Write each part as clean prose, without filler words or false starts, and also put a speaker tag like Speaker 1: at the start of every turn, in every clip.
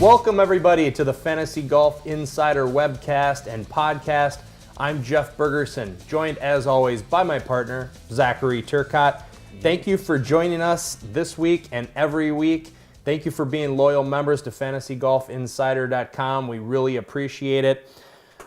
Speaker 1: Welcome everybody to the Fantasy Golf Insider Webcast and Podcast. I'm Jeff Bergerson, joined as always by my partner, Zachary Turcotte. Thank you for joining us this week and every week. Thank you for being loyal members to FantasyGolfInsider.com. We really appreciate it.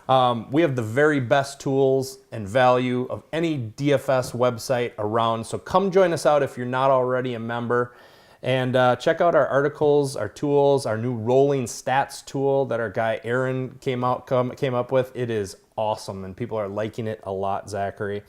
Speaker 1: We have the very best tools and value of any DFS website around, so come join us out if you're not already a member. And check out our articles, our tools, our new rolling stats tool that our guy Aaron came up with. It is awesome, and people are liking it a lot, Zachary.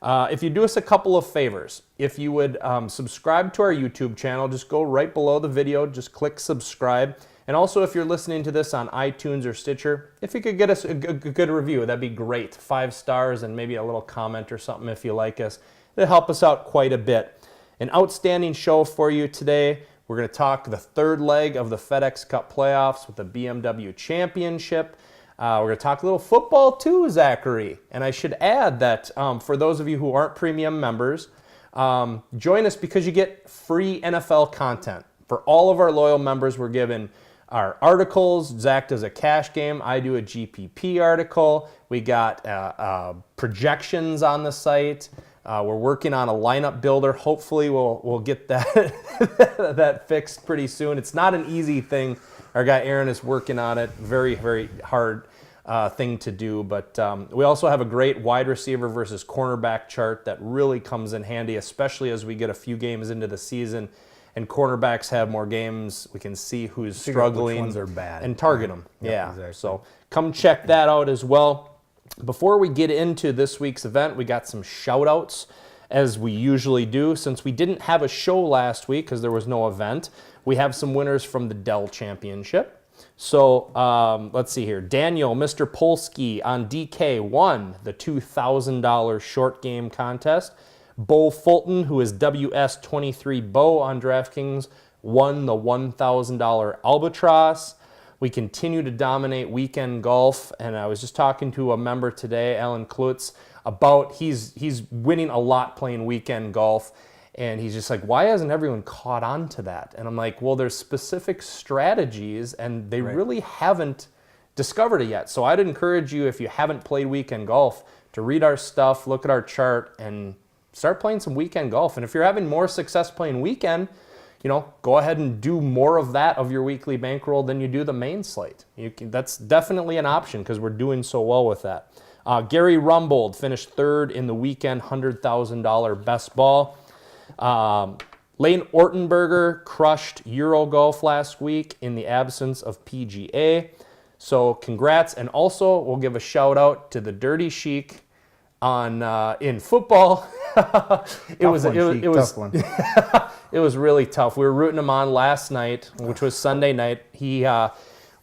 Speaker 1: If you do us a couple of favors, if you would subscribe to our YouTube channel, just go right below the video, just click subscribe. And also, if you're listening to this on iTunes or Stitcher, if you could get us a good review, that'd be great. 5 stars and maybe a little comment or something if you like us. It'll help us out quite a bit. An outstanding show for you today. We're going to talk the third leg of the FedEx Cup playoffs with the BMW Championship. We're going to talk a little football too, Zachary. And I should add that for those of you who aren't premium members, join us because you get free NFL content. For all of our loyal members, we're given our articles. Zach does a cash game. I do a GPP article. We got projections on the site. We're working on a lineup builder. Hopefully we'll get that that fixed pretty soon. It's not an easy thing. Our guy Aaron is working on it. Very, very hard thing to do. But we also have a great wide receiver versus cornerback chart that really comes in handy, especially as we get a few games into the season and cornerbacks have more games. We can see who's struggling
Speaker 2: which ones are bad
Speaker 1: and target them. Yeah,
Speaker 2: exactly.
Speaker 1: So come check that out as well. Before we get into this week's event, we got some shout-outs, as we usually do. Since we didn't have a show last week because there was no event, we have some winners from the Dell Championship. So let's see here. Daniel, Mr. Polsky on DK won the $2,000 short game contest. Bo Fulton, who is WS23 Bo on DraftKings, won the $1,000 Albatross. We continue to dominate weekend golf, and I was just talking to a member today, Alan Klutz, about he's winning a lot playing weekend golf, and he's just like, why hasn't everyone caught on to that? And I'm like, well, there's specific strategies, and they really haven't discovered it yet. So I'd encourage you, if you haven't played weekend golf, to read our stuff, look at our chart, and start playing some weekend golf. And if you're having more success playing weekend, go ahead and do more of that of your weekly bankroll than you do the main slate. That's definitely an option because we're doing so well with that. Gary Rumbold finished third in the weekend $100,000 best ball. Lane Ortenberger crushed Eurogolf last week in the absence of PGA. So congrats, and also we'll give a shout out to the Dirty Sheik on in football. It was really tough. We were rooting him on last night, which was Sunday night. He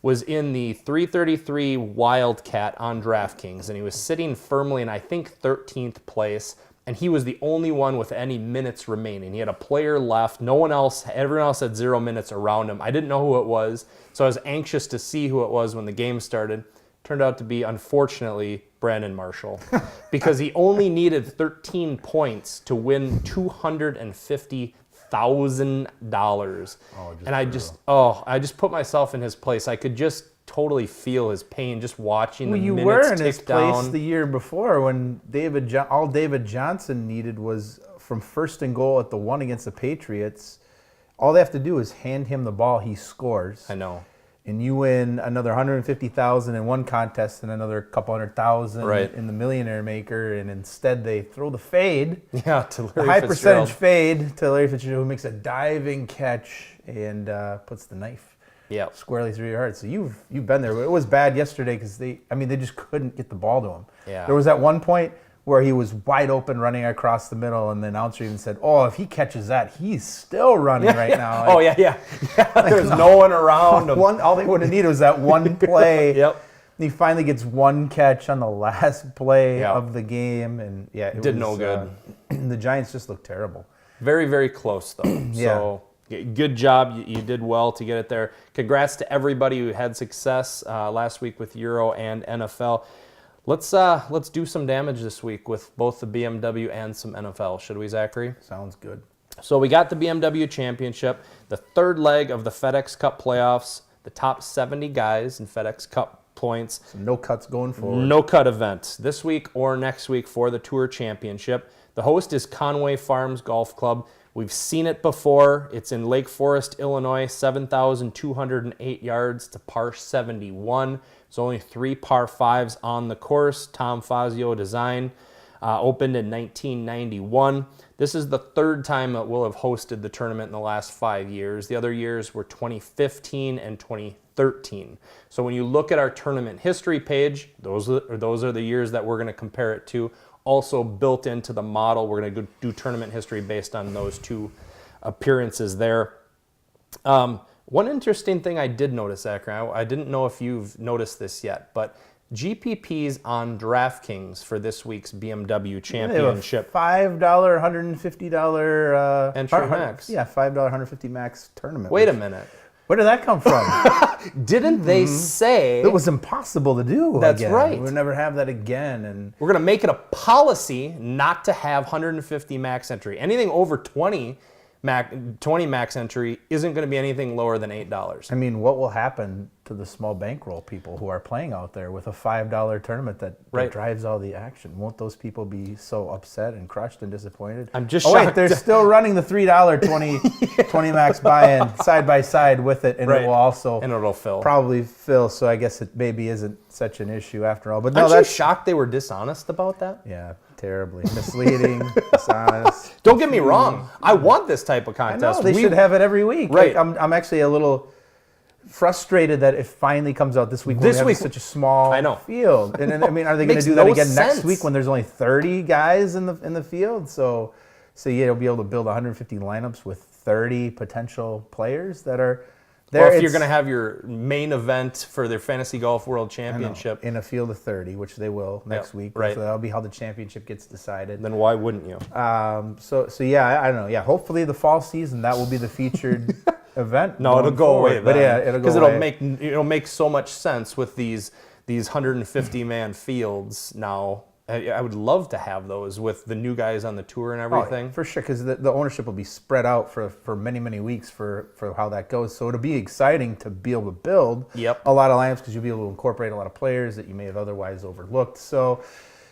Speaker 1: was in the 333 Wildcat on DraftKings, and he was sitting firmly in, I think, 13th place, and he was the only one with any minutes remaining. He had a player left. Everyone else had 0 minutes around him. I didn't know who it was, so I was anxious to see who it was when the game started. Turned out to be, unfortunately, Brandon Marshall, because he only needed 13 points to win $250,000. And I just put myself in his place. I could just totally feel his pain just watching the minutes tick down. You were in his place
Speaker 2: the year before when all David Johnson needed was from first and goal at the 1 against the Patriots. All they have to do is hand him the ball, he scores.
Speaker 1: I know.
Speaker 2: And you win another $150,000 in one contest and another couple $100,000 in the Millionaire Maker, and instead they throw the fade,
Speaker 1: to Larry Fitzgerald.
Speaker 2: High percentage fade to Larry Fitzgerald, who makes a diving catch and puts the knife squarely through your heart. So you've been there. It was bad yesterday because they just couldn't get the ball to him.
Speaker 1: Yeah.
Speaker 2: There was at one point where he was wide open running across the middle, and the announcer even said, if he catches that, he's still running right now.
Speaker 1: Like, there's no one around him.
Speaker 2: All they would have needed was that one play.
Speaker 1: Yep.
Speaker 2: He finally gets one catch on the last play of the game, and it
Speaker 1: did no good.
Speaker 2: The Giants just looked terrible.
Speaker 1: Very, very close, though. So good job. You did well to get it there. Congrats to everybody who had success last week with Euro and NFL. Let's do some damage this week with both the BMW and some NFL, should we, Zachary?
Speaker 2: Sounds good.
Speaker 1: So we got the BMW Championship, the third leg of the FedEx Cup playoffs. the top 70 guys in FedEx Cup points.
Speaker 2: So no cuts going forward.
Speaker 1: No cut event this week or next week for the Tour Championship. The host is Conway Farms Golf Club. We've seen it before. It's in Lake Forest, Illinois, 7,208 yards to par 71. There's only 3 par 5s on the course. Tom Fazio design. Opened in 1991. This is the 3rd time that we'll have hosted the tournament in the last 5 years. The other years were 2015 and 2013. So when you look at our tournament history page, those are the years that we're going to compare it to. Also built into the model, we're going to do tournament history based on those 2 appearances there. One interesting thing I did notice, Zachary, I didn't know if you've noticed this yet, but GPPs on DraftKings for this week's BMW Championship.
Speaker 2: $5, $150
Speaker 1: entry max.
Speaker 2: Yeah, $5, $150 max tournament.
Speaker 1: Wait a minute.
Speaker 2: Where did that come from?
Speaker 1: Didn't they say
Speaker 2: it was impossible to do?
Speaker 1: That's
Speaker 2: again.
Speaker 1: right.
Speaker 2: We'll never have that again. And
Speaker 1: we're going to make it a policy not to have 150 max entry. Anything over 20 max entry isn't going to be anything lower than $8.
Speaker 2: I mean, what will happen to the small bankroll people who are playing out there with a $5 tournament that drives all the action? Won't those people be so upset and crushed and disappointed?
Speaker 1: I'm just
Speaker 2: shocked.
Speaker 1: Wait,
Speaker 2: they're still running the $3 20 max buy-in side by side with it, and it will also
Speaker 1: it'll fill.
Speaker 2: Probably fill. So I guess it maybe isn't such an issue after all. But no,
Speaker 1: Aren't
Speaker 2: that's
Speaker 1: you shocked they were dishonest about that?
Speaker 2: Yeah. Terribly misleading, dishonest.
Speaker 1: Don't get me wrong. I want this type of contest.
Speaker 2: I know, they should have it every week.
Speaker 1: Right.
Speaker 2: I'm actually a little frustrated that it finally comes out this week when we have such a small field. And I mean, are they going to do that again next week when there's only 30 guys in the field? So yeah, you'll be able to build 150 lineups with 30 potential players that are there.
Speaker 1: Or if you're going to have your main event for their Fantasy Golf World Championship
Speaker 2: in a field of 30, which they will next week.
Speaker 1: Right.
Speaker 2: So that'll be how the championship gets decided.
Speaker 1: Then why wouldn't you?
Speaker 2: So yeah, I don't know. Yeah, hopefully the fall season that will be the featured event.
Speaker 1: No, it'll go away.
Speaker 2: But yeah, it'll go away.
Speaker 1: Because it'll make so much sense with these 150 man fields now. I would love to have those with the new guys on the tour and everything.
Speaker 2: Oh, for sure, because the ownership will be spread out for many, many weeks for how that goes. So it'll be exciting to be able to build a lot of lineups because you'll be able to incorporate a lot of players that you may have otherwise overlooked. So,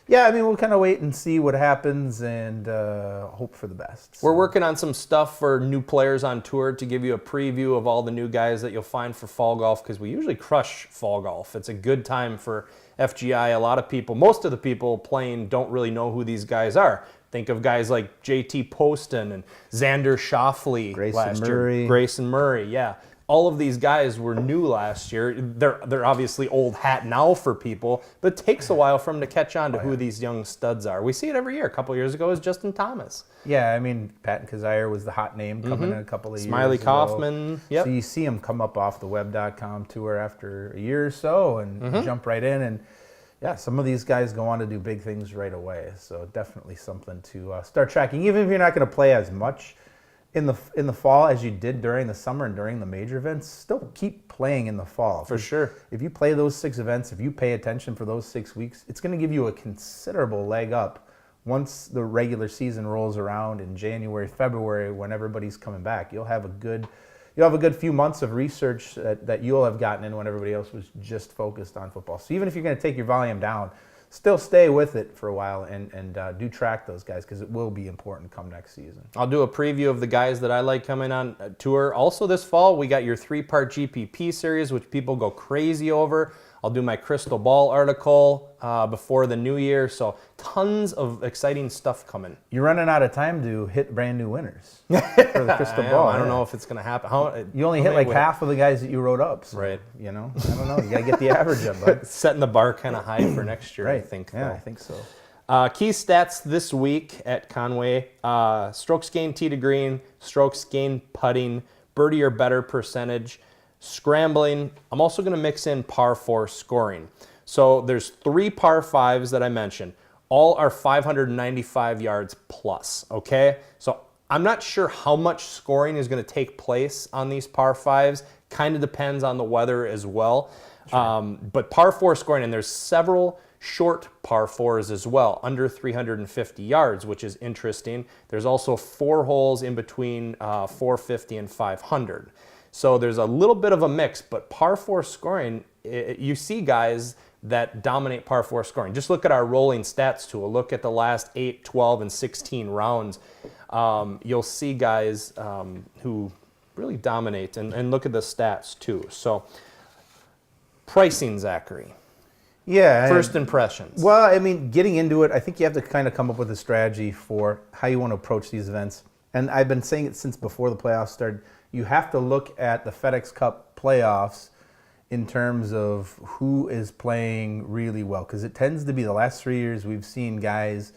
Speaker 2: yeah, I mean, we'll kind of wait and see what happens and hope for the best.
Speaker 1: So. We're working on some stuff for new players on tour to give you a preview of all the new guys that you'll find for fall golf because we usually crush fall golf. It's a good time for FGI. A lot of people, most of the people playing don't really know who these guys are. Think of guys like JT Poston and Xander Schauffele last year. Grayson Murray, yeah. All of these guys were new last year. They're obviously old hat now for people, but it takes a while for them to catch on to who these young studs are. We see it every year. A couple of years ago was Justin Thomas.
Speaker 2: Yeah, I mean, Patton Kazire was the hot name coming in a couple of years ago.
Speaker 1: Smiley Kaufman,
Speaker 2: So you see him come up off the web.com tour after a year or so and jump right in. And yeah, some of these guys go on to do big things right away. So definitely something to start tracking, even if you're not going to play as much in the fall as you did during the summer and during the major events. Still keep playing in the fall.
Speaker 1: For sure.
Speaker 2: If you play those 6 events, if you pay attention for those 6 weeks, it's going to give you a considerable leg up once the regular season rolls around in January, February, when everybody's coming back. You'll have a good few months of research that you'll have gotten in when everybody else was just focused on football. So even if you're going to take your volume down, still stay with it for a while and do track those guys because it will be important come next season.
Speaker 1: I'll do a preview of the guys that I like coming on tour. Also this fall, we got your 3-part GPP series, which people go crazy over. I'll do my crystal ball article before the new year. So tons of exciting stuff coming.
Speaker 2: You're running out of time to hit brand new winners for the crystal ball.
Speaker 1: I don't know if it's going to happen.
Speaker 2: You only hit like half of the guys that you wrote up. So,
Speaker 1: right.
Speaker 2: You know, I don't know. You got to get the average up, bud.
Speaker 1: Setting the bar kind of high for next year,
Speaker 2: right.
Speaker 1: I think.
Speaker 2: Yeah, I think so.
Speaker 1: Key stats this week at Conway. Strokes gained tee to green, strokes gained putting, birdie or better percentage, scrambling. I'm also going to mix in par 4 scoring. So there's 3 par 5s that I mentioned. All are 595 yards plus, okay? So I'm not sure how much scoring is going to take place on these par 5s. Kind of depends on the weather as well. Sure. But par 4 scoring, and there's several short par 4s as well, under 350 yards, which is interesting. There's also 4 holes in between 450 and 500. So there's a little bit of a mix, but par 4 scoring, you see guys that dominate par 4 scoring. Just look at our rolling stats tool. Look at the last 8, 12, and 16 rounds. You'll see guys who really dominate, and look at the stats too. So pricing, Zachary.
Speaker 2: Yeah.
Speaker 1: First impressions.
Speaker 2: Well, I mean, getting into it, I think you have to kind of come up with a strategy for how you want to approach these events. And I've been saying it since before the playoffs started. You have to look at the FedEx Cup playoffs in terms of who is playing really well. Because it tends to be the last 3 years we've seen guys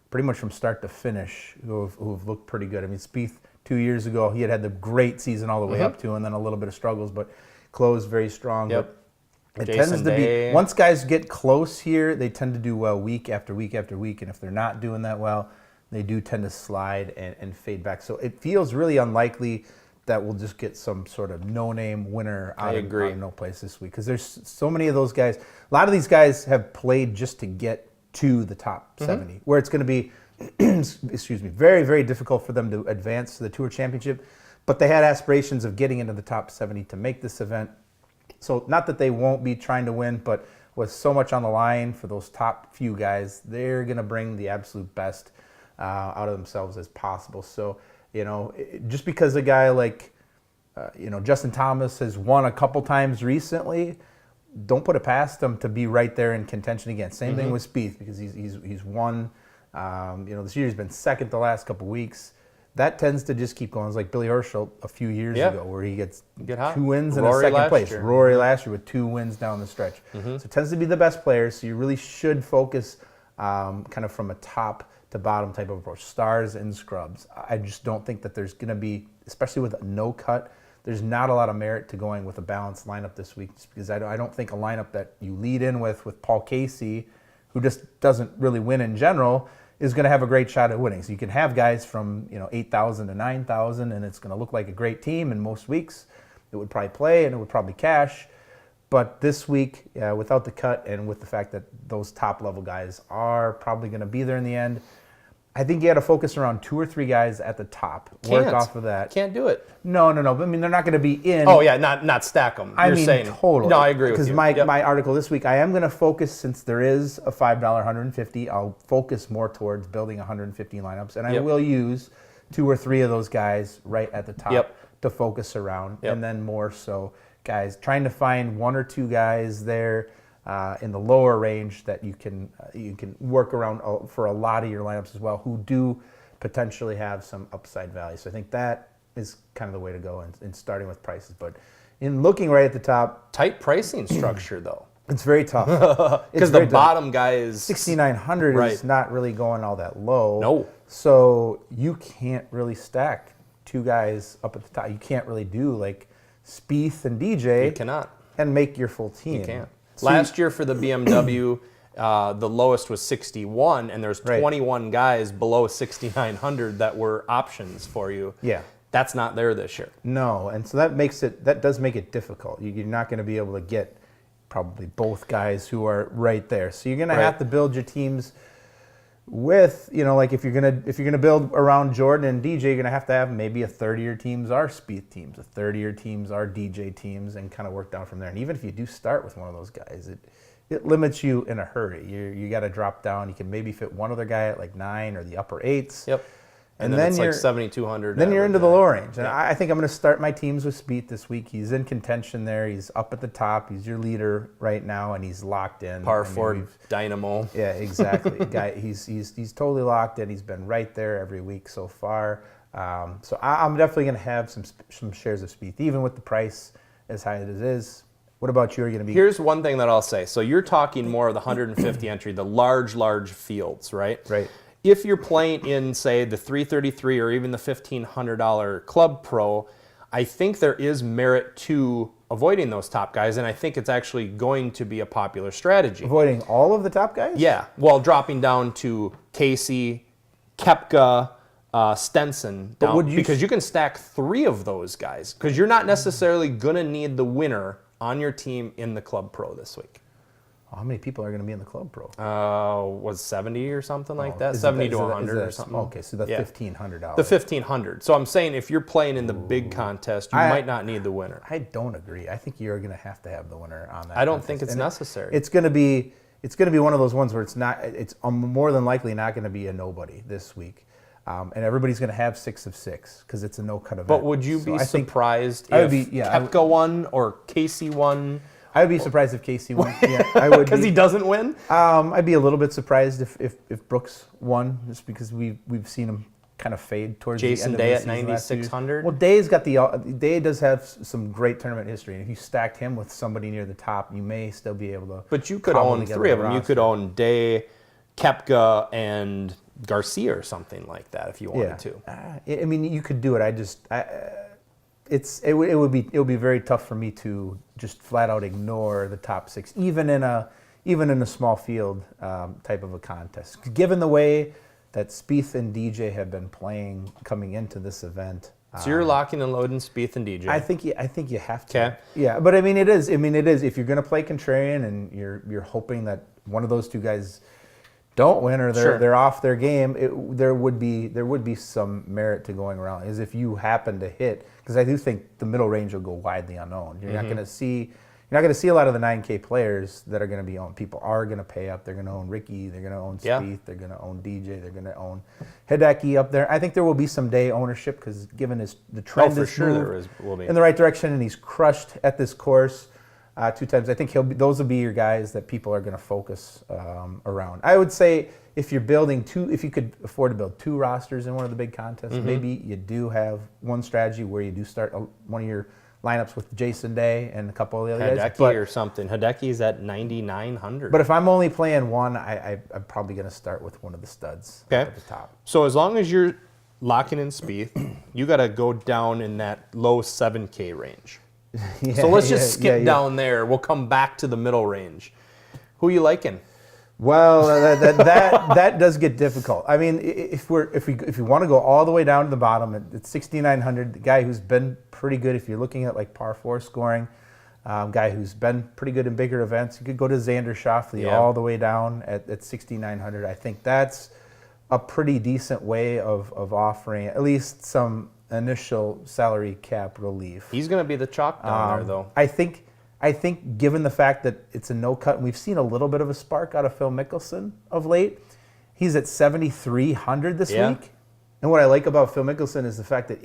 Speaker 2: pretty much from start to finish who have looked pretty good. I mean, Spieth 2 years ago, he had the great season all the way up to, and then a little bit of struggles, but closed very strong.
Speaker 1: Yep.
Speaker 2: But it
Speaker 1: Jason
Speaker 2: tends to
Speaker 1: Day.
Speaker 2: be, once guys get close here, they tend to do well week after week after week. And if they're not doing that well, they do tend to slide and fade back. So it feels really unlikely that we'll just get some sort of no-name winner out of no place this week. Because there's so many of those guys. A lot of these guys have played just to get to the top 70, where it's going to be, excuse me, very, very difficult for them to advance to the Tour Championship. But they had aspirations of getting into the top 70 to make this event. So not that they won't be trying to win, but with so much on the line for those top few guys, they're going to bring the absolute best out of themselves as possible. So, you know, just because a guy like, Justin Thomas has won a couple times recently, don't put it past him to be right there in contention again. Same thing with Spieth, because he's won. This year he's been second the last couple weeks. That tends to just keep going. It's like Billy Herschel a few years ago, where he gets 2 wins in a second place. Rory last year with 2 wins down the stretch. So it tends to be the best players. So you really should focus kind of from a top to bottom type of approach. Stars and scrubs. I just don't think that there's going to be, especially with a no cut, there's not a lot of merit to going with a balanced lineup this week, just because I don't think a lineup that you lead in with Paul Casey, who just doesn't really win in general, is going to have a great shot at winning. So you can have guys from 8,000 to 9,000, and it's going to look like a great team. And most weeks it would probably play and it would probably cash. But this week, without the cut and with the fact that those top level guys are probably going to be there in the end, I think you got to focus around 2 or 3 guys at the top. Work off of that.
Speaker 1: Can't do it.
Speaker 2: No. I mean, they're not going to be in.
Speaker 1: Oh yeah, not stack them.
Speaker 2: You're saying totally.
Speaker 1: No, I agree with you.
Speaker 2: Because my article this week, I am going to focus, since there is a $5 150, I'll focus more towards building 150 lineups, and I will use 2 or 3 of those guys right at the top to focus around, and then more so guys trying to find 1 or 2 guys there in the lower range that you can work around for a lot of your lineups as well, who do potentially have some upside value. So I think that is kind of the way to go in starting with prices. But in looking right at the top,
Speaker 1: tight pricing structure though.
Speaker 2: It's very tough
Speaker 1: because the bottom guy is
Speaker 2: 6,900 is not really going all that low.
Speaker 1: No.
Speaker 2: So you can't really stack 2 guys up at the top. You can't really do like Spieth and DJ.
Speaker 1: You cannot.
Speaker 2: And make your full team.
Speaker 1: You can't. So last year for the BMW, the lowest was 61, and there's 21 guys below 6,900 that were options for you.
Speaker 2: Yeah.
Speaker 1: That's not there this year.
Speaker 2: No, and so that does make it difficult. You're not going to be able to get probably both guys who are right there. So you're going to have to build your teams with, like if you're gonna build around Jordan and DJ, you're gonna have maybe a third of your teams are Spieth teams, a third of your teams are DJ teams, and kind of work down from there. And even if you do start with one of those guys, it limits you in a hurry. You got to drop down. You can maybe fit one other guy at like 9 or the upper 8s.
Speaker 1: Yep. And then it's like 7,200.
Speaker 2: Then you're into the low range. And I think I'm going to start my teams with Spieth this week. He's in contention there. He's up at the top. He's your leader right now, and he's locked in.
Speaker 1: Par 4 dynamo.
Speaker 2: Yeah, exactly. Guy, he's totally locked in. He's been right there every week so far. So I'm definitely going to have some shares of Spieth, even with the price as high as it is. What about you? Are you going to be?
Speaker 1: Here's one thing that I'll say. So you're talking more of the 150 entry, the large fields, right?
Speaker 2: Right.
Speaker 1: If you're playing in, say, the $333 or even the $1,500 Club Pro, I think there is merit to avoiding those top guys, and I think it's actually going to be a popular strategy.
Speaker 2: Avoiding all of the top guys?
Speaker 1: Yeah. Well, dropping down to Casey, Koepka, Stenson, because you can stack 3 of those guys, because you're not necessarily going to need the winner on your team in the Club Pro this week.
Speaker 2: How many people are going to be in the Club Pro?
Speaker 1: Was 70 or something like that? 70 to 100 or something.
Speaker 2: Okay, so the $1,500.
Speaker 1: The $1,500. So I'm saying if you're playing in the big contest, you might not need the winner.
Speaker 2: I don't agree. I think you're going to have the winner on that.
Speaker 1: I don't think it's necessary.
Speaker 2: It's going to be one of those ones where it's more than likely not going to be a nobody this week. And everybody's going to have 6 of 6 because it's a no-cut event.
Speaker 1: But would you be surprised if Koepka won or Casey won?
Speaker 2: I would be surprised if Casey won. Yeah, I would.
Speaker 1: Because he doesn't win?
Speaker 2: I'd be a little bit surprised if Brooks won, just because we've seen him kind of fade towards
Speaker 1: Jason
Speaker 2: the end of
Speaker 1: Day at 9,600.
Speaker 2: Well, Day does have some great tournament history, and if you stacked him with somebody near the top, you may still be able to.
Speaker 1: But you could own 3 of them. You could own Day, Koepka, and Garcia or something like that if you wanted to.
Speaker 2: I mean, you could do it. It would be very tough for me to just flat out ignore the top 6, even in a small field type of a contest. Given the way that Spieth and DJ have been playing coming into this event,
Speaker 1: so you're locking and loading Spieth and DJ.
Speaker 2: I think you have to.
Speaker 1: Okay.
Speaker 2: Yeah, but I mean it is. If you're going to play contrarian and you're hoping that one of those two guys don't win or they're off their game, there would be some merit to going around. Is if you happen to hit, because I do think the middle range will go widely unknown. You're not going to see a lot of the 9K players that are going to be owned. People are going to pay up. They're going to own Ricky. They're going to own Spieth. They're going to own DJ. They're going to own Hideki up there. I think there will be some Day ownership because given the trend is
Speaker 1: will be
Speaker 2: in the right direction, and he's crushed at this course 2 times. I think those will be your guys that people are going to focus around. I would say if you could afford to build 2 rosters in one of the big contests, maybe you do have one strategy where you do start one of your lineups with Jason Day and a couple of the other guys.
Speaker 1: Hideki or something. Hideki's at 9,900.
Speaker 2: But if I'm only playing one, I'm probably going to start with one of the studs at the top.
Speaker 1: So as long as you're locking in Spieth, you got to go down in that low 7K range. So let's just skip down there. We'll come back to the middle range. Who are you liking?
Speaker 2: Well, that does get difficult. I mean, if we want to go all the way down to the bottom at 6,900, the guy who's been pretty good, if you're looking at like par 4 scoring, guy who's been pretty good in bigger events, you could go to Xander Schauffele all the way down at 6,900. I think that's a pretty decent way of offering at least some initial salary cap relief.
Speaker 1: He's going to be the chalk down there, though.
Speaker 2: I think given the fact that it's a no-cut, and we've seen a little bit of a spark out of Phil Mickelson of late, he's at 7,300 this week. And what I like about Phil Mickelson is the fact that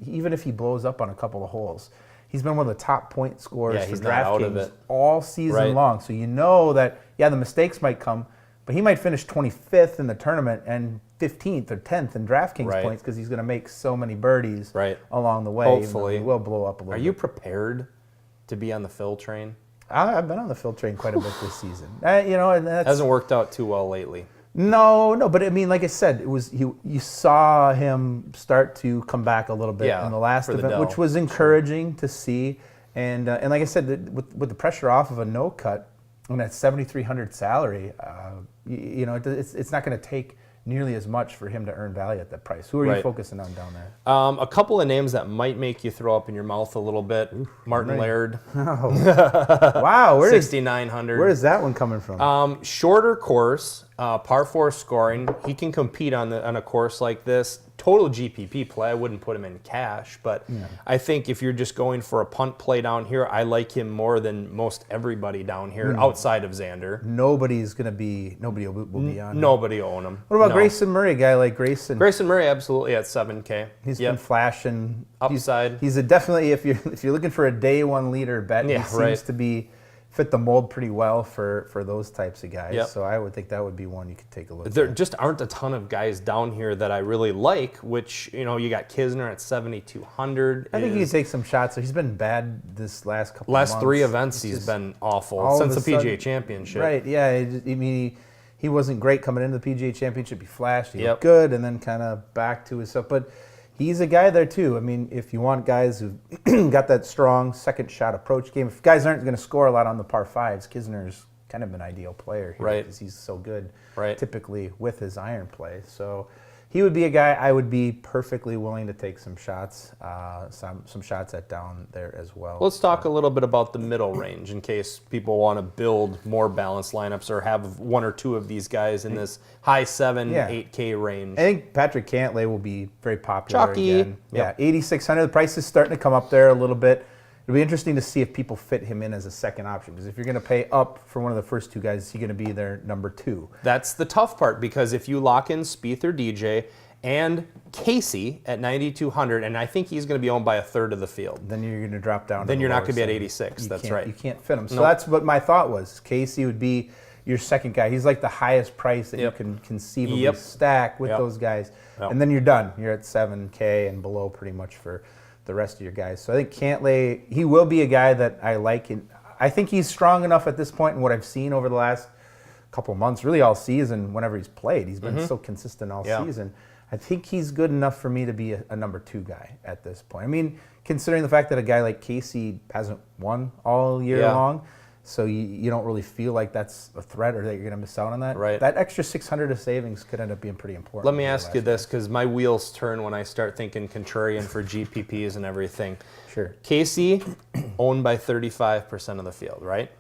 Speaker 2: even if he blows up on a couple of holes, he's been one of the top point scorers for DraftKings all season long. So you know that, the mistakes might come, but he might finish 25th in the tournament and 15th or 10th in DraftKings points because he's going to make so many birdies along the way.
Speaker 1: Hopefully.
Speaker 2: He will blow up a little bit.
Speaker 1: Are you prepared to be on the Phil train?
Speaker 2: I've been on the Phil train quite a bit this season. And that
Speaker 1: hasn't worked out too well lately.
Speaker 2: No, but I mean, like I said, you saw him start to come back a little bit in the last event, which was encouraging to see. And like I said, with the pressure off of a no cut and that 7,300 salary, it's not going to take nearly as much for him to earn value at that price. Who are you focusing on down there?
Speaker 1: A couple of names that might make you throw up in your mouth a little bit. Martin Laird.
Speaker 2: Oh. Wow.
Speaker 1: 6,900.
Speaker 2: Where is that one coming from?
Speaker 1: Shorter course, par 4 scoring. He can compete on a course like this. Total GPP play. I wouldn't put him in cash, but I think if you're just going for a punt play down here, I like him more than most everybody down here outside of Xander.
Speaker 2: Nobody will be on.
Speaker 1: Nobody will own him.
Speaker 2: What about Grayson Murray? A guy like Grayson.
Speaker 1: Grayson Murray, absolutely at 7K.
Speaker 2: He's been flashing
Speaker 1: upside.
Speaker 2: He's definitely if you're looking for a day one leader bet, he seems to fit the mold pretty well for those types of guys. So I would think that would be one you could take a look at.
Speaker 1: There just aren't a ton of guys down here that I really like, which, you got Kisner at 7,200.
Speaker 2: I think you could take some shots. He's been bad this last couple of months.
Speaker 1: Last 3 events he's been awful since the PGA Championship.
Speaker 2: Right, yeah. He wasn't great coming into the PGA Championship. He flashed, he looked good, and then kind of back to himself. But he's a guy there too. I mean, if you want guys who've got that strong second shot approach game, if guys aren't going to score a lot on the par 5s, Kisner's kind of an ideal player here
Speaker 1: Right.
Speaker 2: because he's so good
Speaker 1: Right.
Speaker 2: typically with his iron play. So he would be a guy I would be perfectly willing to take some shots, some shots at down there as well.
Speaker 1: Let's talk a little bit about the middle range in case people want to build more balanced lineups or have one or two of these guys in this high 7, 8K range.
Speaker 2: I think Patrick Cantlay will be very popular
Speaker 1: Chalky.
Speaker 2: again.
Speaker 1: Yep.
Speaker 2: Yeah, 8,600. The price is starting to come up there a little bit. It'll be interesting to see if people fit him in as a second option. Because if you're going to pay up for one of the first two guys, is he going to be their number 2?
Speaker 1: That's the tough part because if you lock in Spieth or DJ and Casey at 9,200, and I think he's going to be owned by a third of the field.
Speaker 2: Then you're going to drop down.
Speaker 1: Then
Speaker 2: to
Speaker 1: you're
Speaker 2: the
Speaker 1: not
Speaker 2: lower
Speaker 1: going to be at
Speaker 2: side.
Speaker 1: 86.
Speaker 2: You
Speaker 1: That's
Speaker 2: can't-
Speaker 1: right.
Speaker 2: You can't fit him. So
Speaker 1: Nope.
Speaker 2: that's what my thought was. Casey would be your second guy. He's like the highest price that
Speaker 1: Yep.
Speaker 2: you can conceivably
Speaker 1: Yep.
Speaker 2: stack with
Speaker 1: Yep.
Speaker 2: those guys.
Speaker 1: Yep.
Speaker 2: And then you're done. You're at 7K and below pretty much for the rest of your guys. So I think Cantlay, he will be a guy that I like. And I think he's strong enough at this point in what I've seen over the last couple of months, really all season, whenever he's played. He's been so consistent all
Speaker 1: Yeah.
Speaker 2: season. I think he's good enough for me to be a number 2 guy at this point. I mean, considering the fact that a guy like Casey hasn't won all year
Speaker 1: Yeah.
Speaker 2: long, so you don't really feel like that's a threat or that you're going to miss out on that.
Speaker 1: Right.
Speaker 2: That extra 600 of savings could end up being pretty important.
Speaker 1: Let me
Speaker 2: in the
Speaker 1: ask you
Speaker 2: last
Speaker 1: this because my wheels turn when I start thinking contrarian for GPPs and everything.
Speaker 2: year. Sure.
Speaker 1: Casey owned by 35% of the field, right?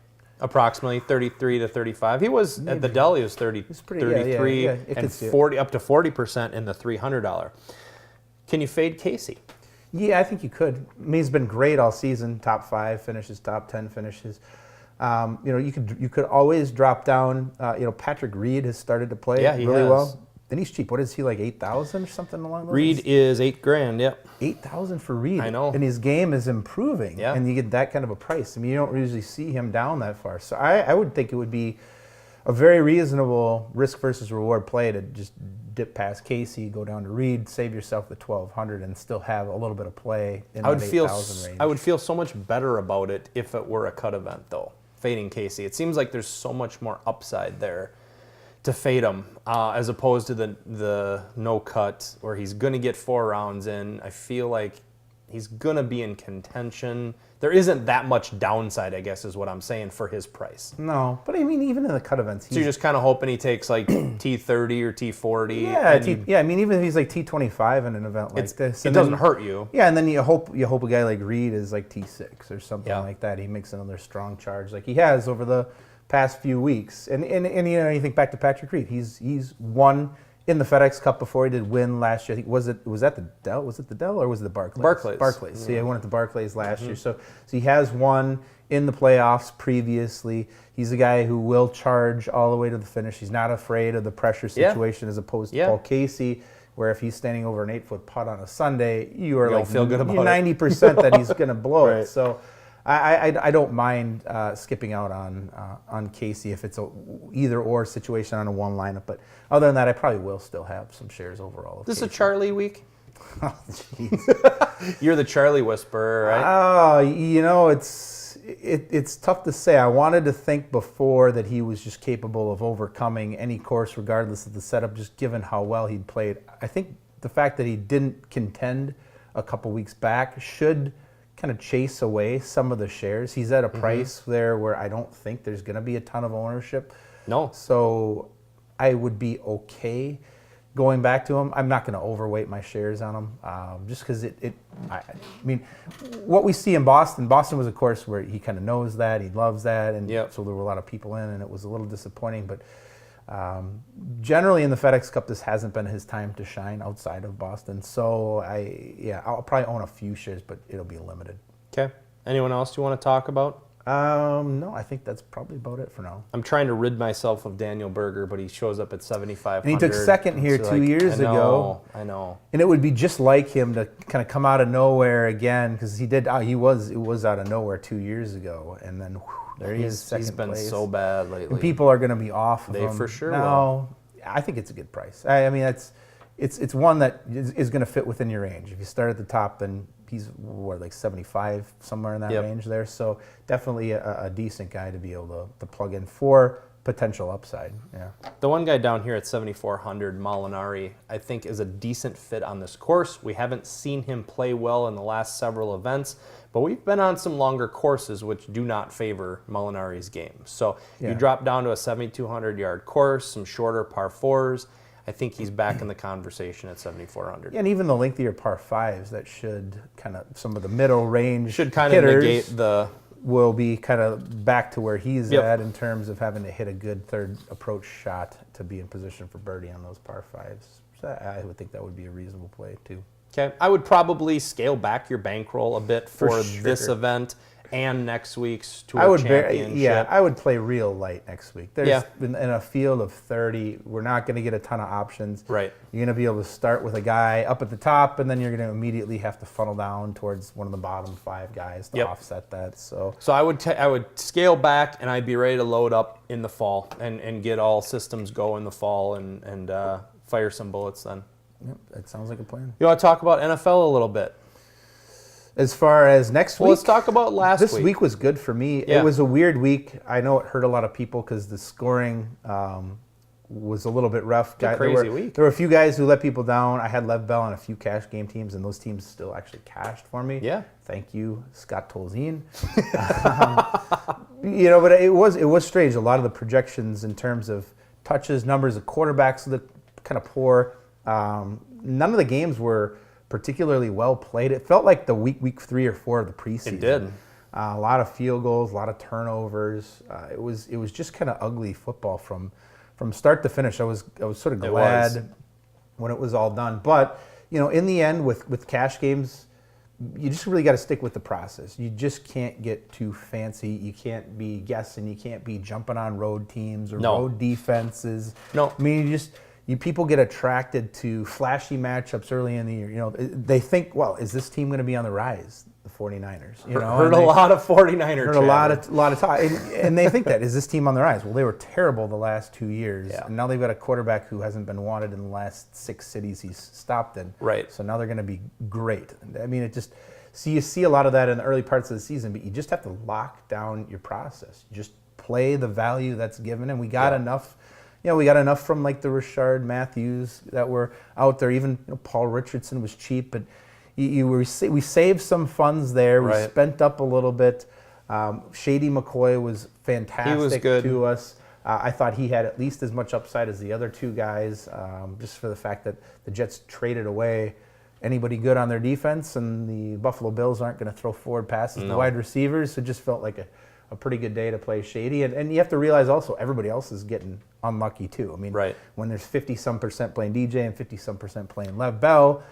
Speaker 1: Approximately 33 to 35. He was at the Dell. He was 30,
Speaker 2: pretty-
Speaker 1: 33,
Speaker 2: yeah, you could
Speaker 1: and
Speaker 2: see it.
Speaker 1: 40 up to 40% in the $300. Can you fade Casey?
Speaker 2: Yeah, I think you could. I mean, he's been great all season. Top 5 finishes, top 10 finishes. You could always drop down. Patrick Reed has started to play
Speaker 1: Yeah, he
Speaker 2: really
Speaker 1: has.
Speaker 2: well. And he's cheap. What is he, like 8,000 or something along those
Speaker 1: Reed
Speaker 2: lines?
Speaker 1: is $8,000. Yep.
Speaker 2: 8,000 for Reed.
Speaker 1: I know.
Speaker 2: And his game is improving.
Speaker 1: Yeah.
Speaker 2: And you get that kind of a price. I mean, you don't usually see him down that far. So I would think it would be a very reasonable risk versus reward play to just dip past Casey, go down to Reed, save yourself the 1,200, and still have a little bit of play in
Speaker 1: I would
Speaker 2: that
Speaker 1: feel
Speaker 2: 8,000 range.
Speaker 1: I would feel so much better about it if it were a cut event though. Fading Casey. It seems like there's so much more upside there to fade him as opposed to the no cut where he's going to get 4 rounds in. I feel like he's going to be in contention. There isn't that much downside, I guess, is what I'm saying for his price.
Speaker 2: No, but I mean, even in the cut events,
Speaker 1: So you're just kind of hoping he takes like T30 or T40.
Speaker 2: yeah,
Speaker 1: and
Speaker 2: I mean, even if he's like T25 in an event like this,
Speaker 1: it
Speaker 2: and
Speaker 1: doesn't
Speaker 2: then-
Speaker 1: hurt you.
Speaker 2: Yeah, and then you hope a guy like Reed is like T6 or something
Speaker 1: Yeah.
Speaker 2: like that. He makes another strong charge like he has over the past few weeks. And you think back to Patrick Reed, he's won in the FedEx Cup before. He did win last year. I think was that the Dell? Was it the Dell or was it the Barclays?
Speaker 1: Barclays.
Speaker 2: So he won at the Barclays last year. So he has won in the playoffs previously. He's a guy who will charge all the way to the finish. He's not afraid of the pressure
Speaker 1: Yeah.
Speaker 2: situation as opposed to
Speaker 1: Yeah.
Speaker 2: Paul Casey, where if he's standing over an 8-foot putt on a Sunday, you are
Speaker 1: You'll
Speaker 2: like
Speaker 1: feel good about it.
Speaker 2: 90% that he's going to blow
Speaker 1: Right.
Speaker 2: it. So I don't mind skipping out on Casey if it's a either or situation on a one lineup. But other than that, I probably will still have some shares overall. Of
Speaker 1: This is a
Speaker 2: Casey.
Speaker 1: Charlie week.
Speaker 2: Oh, jeez.
Speaker 1: You're the Charlie whisperer, right?
Speaker 2: It's tough to say. I wanted to think before that he was just capable of overcoming any course, regardless of the setup, just given how well he'd played. I think the fact that he didn't contend a couple weeks back should kind of chase away some of the shares. He's at a price there where I don't think there's going to be a ton of ownership.
Speaker 1: No.
Speaker 2: So I would be okay going back to him. I'm not going to overweight my shares on him just because I mean, what we see in Boston was a course where he kind of knows that, he loves that, and
Speaker 1: Yep.
Speaker 2: so there were a lot of people in, and it was a little disappointing. But generally in the FedEx Cup, this hasn't been his time to shine outside of Boston. So I'll probably own a few shares, but it'll be limited.
Speaker 1: Okay. Anyone else you want to talk about?
Speaker 2: No, I think that's probably about it for now.
Speaker 1: I'm trying to rid myself of Daniel Berger, but he shows up at 7,500.
Speaker 2: And he took second here 2 years ago.
Speaker 1: I know.
Speaker 2: And it would be just like him to kind of come out of nowhere again, because it was out of nowhere 2 years ago, and then there he is, second
Speaker 1: He's been
Speaker 2: place.
Speaker 1: so bad lately.
Speaker 2: And people are going to be off of
Speaker 1: They
Speaker 2: him.
Speaker 1: for sure
Speaker 2: No, I think it's a good price. I mean, it's one that is going to fit within your range. If you start at the top, then he's like 75, somewhere in that
Speaker 1: Yep.
Speaker 2: range there. So definitely a decent guy to be able to plug in for potential upside. Yeah.
Speaker 1: The one guy down here at 7,400, Molinari, I think is a decent fit on this course. We haven't seen him play well in the last several events, but we've been on some longer courses which do not favor Molinari's game. So you drop down to a 7,200-yard course, some shorter par fours. I think he's back in the conversation at 7,400.
Speaker 2: And even the lengthier par fives that should kind of, some of the middle range
Speaker 1: should kind of negate the...
Speaker 2: will be kind of back to where he's at in terms of having to hit a good third approach shot to be in position for birdie on those par fives. So I would think that would be a reasonable play too.
Speaker 1: Okay, I would probably scale back your bankroll a bit for
Speaker 2: sure.
Speaker 1: this event and next week's Tour Championship.
Speaker 2: I would play real light next week. There's in a field of 30, we're not going to get a ton of options.
Speaker 1: Right.
Speaker 2: You're going to be able to start with a guy up at the top, and then you're going to immediately have to funnel down towards one of the bottom 5 guys to offset that. So
Speaker 1: I would scale back, and I'd be ready to load up in the fall and get all systems go in the fall and fire some bullets then.
Speaker 2: Yep, that sounds like a plan.
Speaker 1: You want to talk about NFL a little bit?
Speaker 2: As far as next week,
Speaker 1: let's talk about last week.
Speaker 2: This week was good for me.
Speaker 1: Yeah.
Speaker 2: It was a weird week. I know it hurt a lot of people because the scoring was a little bit rough.
Speaker 1: It's a crazy week.
Speaker 2: There were a few guys who let people down. I had Lev Bell on a few cash game teams, and those teams still actually cashed for me.
Speaker 1: Yeah.
Speaker 2: Thank you, Scott Tolzien. But it was strange. A lot of the projections in terms of touches, numbers of quarterbacks looked kind of poor. None of the games were particularly well played. It felt like the week 3 or 4 of the preseason.
Speaker 1: It did.
Speaker 2: A lot of field goals, a lot of turnovers. It was just kind of ugly football from start to finish. I was sort of glad when it was all done. But in the end, with cash games, you just really got to stick with the process. You just can't get too fancy. You can't be guessing. You can't be jumping on road teams or road defenses.
Speaker 1: No.
Speaker 2: I mean, people get attracted to flashy matchups early in the year. They think, well, is this team going to be on the rise? The 49ers.
Speaker 1: Heard a lot of 49er
Speaker 2: Heard a lot of talk. And they think that, is this team on the rise? Well, they were terrible the last 2 years. Yeah. And now they've got a quarterback who hasn't been wanted in the last 6 cities he's stopped in.
Speaker 1: Right.
Speaker 2: So now they're going to be great. I mean, you see a lot of that in the early parts of the season, but you just have to lock down your process. Just play the value that's given. And we got enough. We got enough from like the Richard Matthews that were out there. Even Paul Richardson was cheap, but we saved some funds there. We spent up a little bit. Shady McCoy was fantastic to us. I thought he had at least as much upside as the other 2 guys, just for the fact that the Jets traded away anybody good on their defense, and the Buffalo Bills aren't going to throw forward passes to wide receivers. So it just felt like a pretty good day to play Shady. And you have to realize also everybody else is getting unlucky too. I mean, when there's 50-some% playing DJ and 50-some% playing Lev Bell.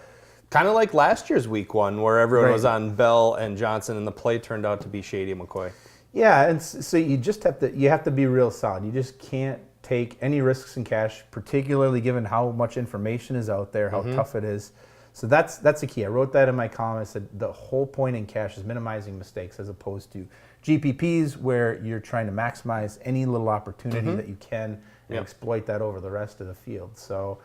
Speaker 1: Kind of like last year's week 1 where everyone was on Bell and Johnson and the play turned out to be Shady McCoy.
Speaker 2: Yeah, and so you just have to be real solid. You just can't take any risks in cash, particularly given how much information is out there, how tough it is. So that's the key. I wrote that in my column. I said the whole point in cash is minimizing mistakes as opposed to GPPs where you're trying to maximize any little opportunity that you can and exploit that over the rest of the field. So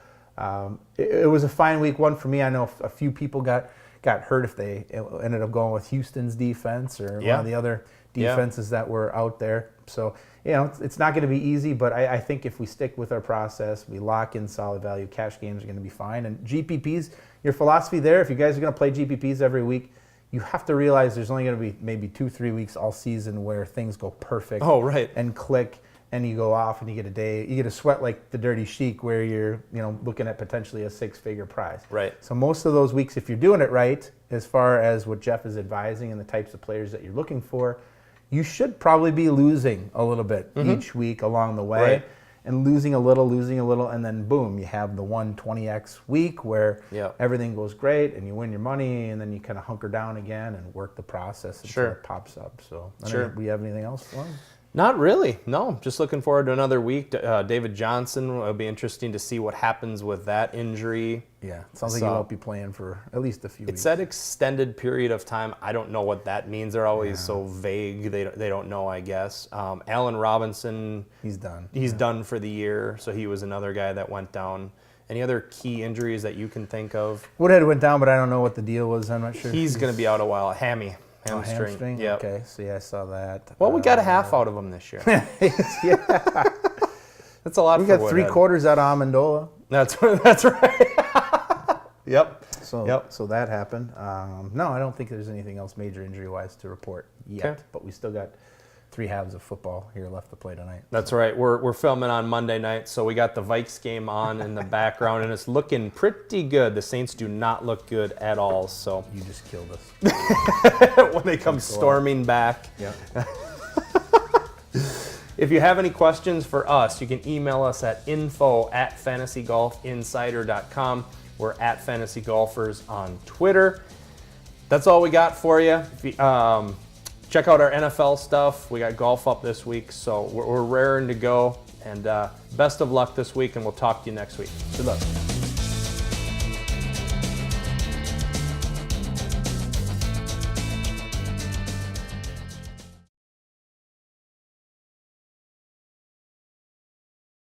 Speaker 2: it was a fine week 1 for me. I know a few people got hurt if they ended up going with Houston's defense or one of the other defenses that were out there. So, it's not going to be easy, but I think if we stick with our process, we lock in solid value, cash games are going to be fine. And GPPs, your philosophy there, if you guys are going to play GPPs every week, you have to realize there's only going to be maybe 2-3 weeks all season where things go perfect and click, and you go off and you get a sweat like the Dirty Sheik where you're looking at potentially a 6-figure prize.
Speaker 1: Right.
Speaker 2: So most of those weeks, if you're doing it right, as far as what Jeff is advising and the types of players that you're looking for, you should probably be losing a little bit each week along the way. And losing a little, and then boom, you have the 120x week where everything goes great and you win your money, and then you kind of hunker down again and work the process until it pops up. So, do we have anything else for him?
Speaker 1: Not really. No, just looking forward to another week. David Johnson, it'll be interesting to see what happens with that injury.
Speaker 2: Yeah, it sounds like he won't be playing for at least a few weeks.
Speaker 1: It's that extended period of time. I don't know what that means. They're always so vague. They don't know, I guess. Allen Robinson.
Speaker 2: He's done.
Speaker 1: He's done for the year, so he was another guy that went down. Any other key injuries that you can think of?
Speaker 2: Woodhead went down, but I don't know what the deal was. I'm not sure.
Speaker 1: He's going to be out a while. Hamstring.
Speaker 2: Hamstring? Yep. Okay, so I saw that.
Speaker 1: Well, we got a half out of him this year. That's a lot
Speaker 2: We
Speaker 1: for
Speaker 2: got
Speaker 1: Woodhead.
Speaker 2: 3/4 out of Amendola.
Speaker 1: That's right. Yep.
Speaker 2: So that happened. No, I don't think there's anything else major injury-wise to report yet.
Speaker 1: Okay.
Speaker 2: But we still got 3 halves of football here left to play tonight.
Speaker 1: That's right. We're filming on Monday night, so we got the Vikes game on in the background, and it's looking pretty good. The Saints do not look good at all. So
Speaker 2: You just killed us.
Speaker 1: when they come storming back.
Speaker 2: Yeah.
Speaker 1: If you have any questions for us, you can email us at info@fantasygolfinsider.com. We're at Fantasy Golfers on Twitter. That's all we got for you. If you check out our NFL stuff. We got golf up this week, so we're raring to go. And best of luck this week, and we'll talk to you next week.
Speaker 2: Good luck.